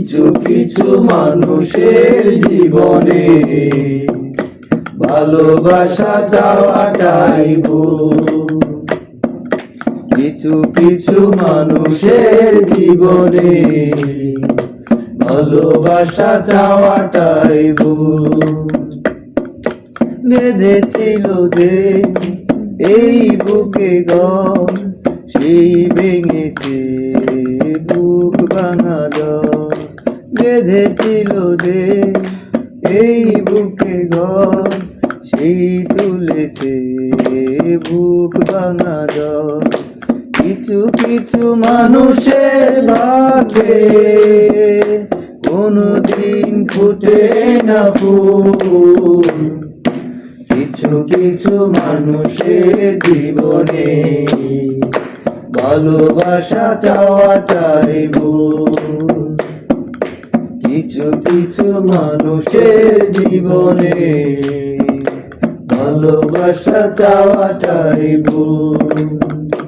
কিছু কিছু মানুষের জীবনে ভালোবাসা চাওয়াটাই ভুল। কিছু কিছু মানুষের জীবনে ভালোবাসা চাওয়াটাই ভুল। বেঁধেছিল যে এই বুকে ঘর, সেই ভেঙেছে বুক ভাঙা জ্বর। বেঁধেছিল যে এই বুকে ঘর, সেই তুলেছে বুক ভাঙা জ্বর। কিছু কিছু মানুষের ভাগ্যে কোনদিন ফুটে না ফুল। কিছু কিছু মানুষের জীবনে ভালোবাসা চাওয়াটাই ভুল। কিছু কিছু মানুষের জীবনে ভালোবাসা চাওয়াটাই ভুল।